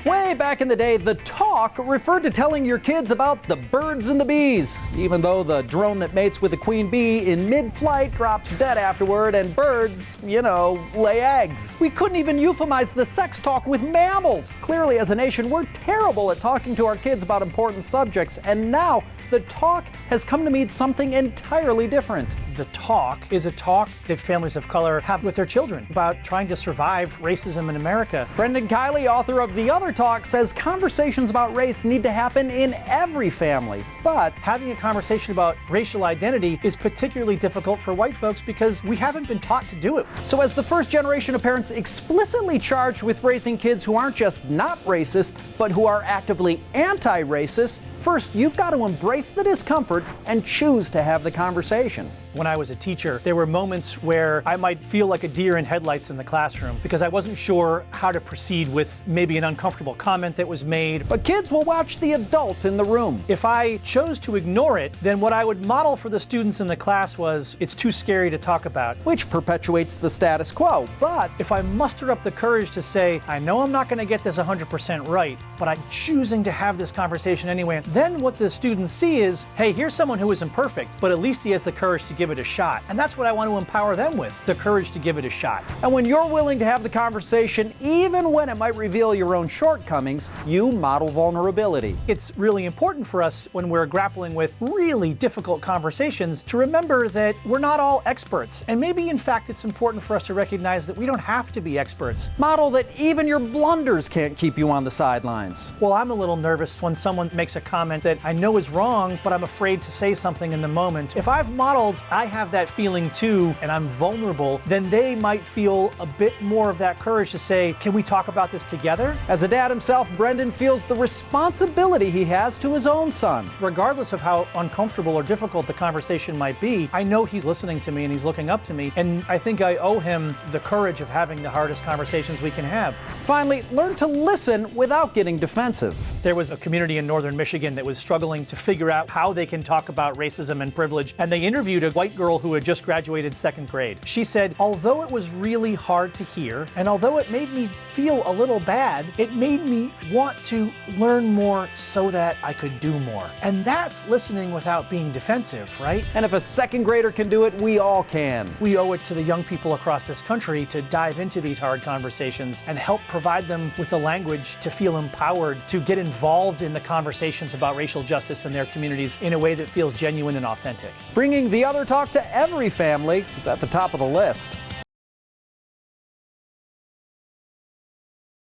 Way back in the day, the talk referred to telling your kids about the birds and the bees, even though the drone that mates with a queen bee in mid-flight drops dead afterward and birds, lay eggs. We couldn't even euphemize the sex talk with mammals. Clearly, as a nation, we're terrible at talking to our kids about important subjects, and now the talk has come to mean something entirely different. The talk is a talk that families of color have with their children about trying to survive racism in America. Brendan Kiely, author of The Other Talk, says conversations about race need to happen in every family. But having a conversation about racial identity is particularly difficult for white folks because we haven't been taught to do it. So as the first generation of parents explicitly charged with raising kids who aren't just not racist, but who are actively anti-racist, first, you've got to embrace the discomfort and choose to have the conversation. When I was a teacher, there were moments where I might feel like a deer in headlights in the classroom because I wasn't sure how to proceed with maybe an uncomfortable comment that was made. But kids will watch the adult in the room. If I chose to ignore it, then what I would model for the students in the class was, it's too scary to talk about. Which perpetuates the status quo. But if I muster up the courage to say, I know I'm not going to get this 100% right, but I'm choosing to have this conversation anyway, then what the students see is, hey, here's someone who isn't perfect, but at least he has the courage to give it a shot. And that's what I want to empower them with, the courage to give it a shot. And when you're willing to have the conversation, even when it might reveal your own shortcomings, you model vulnerability. It's really important for us when we're grappling with really difficult conversations to remember that we're not all experts. And maybe, in fact, it's important for us to recognize that we don't have to be experts. Model that even your blunders can't keep you on the sidelines. Well, I'm a little nervous when someone makes a comment that I know is wrong, but I'm afraid to say something in the moment. If I've modeled, I have that feeling too, and I'm vulnerable, then they might feel a bit more of that courage to say, can we talk about this together? As a dad himself, Brendan feels the responsibility he has to his own son. Regardless of how uncomfortable or difficult the conversation might be, I know he's listening to me and he's looking up to me, and I think I owe him the courage of having the hardest conversations we can have. Finally, learn to listen without getting defensive. There was a community in northern Michigan that was struggling to figure out how they can talk about racism and privilege, and they interviewed a white girl who had just graduated second grade. She said, although it was really hard to hear, and although it made me feel a little bad, it made me want to learn more so that I could do more. And that's listening without being defensive, right? And if a second grader can do it, we all can. We owe it to the young people across this country to dive into these hard conversations and help provide them with the language to feel empowered to get involved in the conversations about racial justice in their communities in a way that feels genuine and authentic. Bringing the other talk to every family is at the top of the list.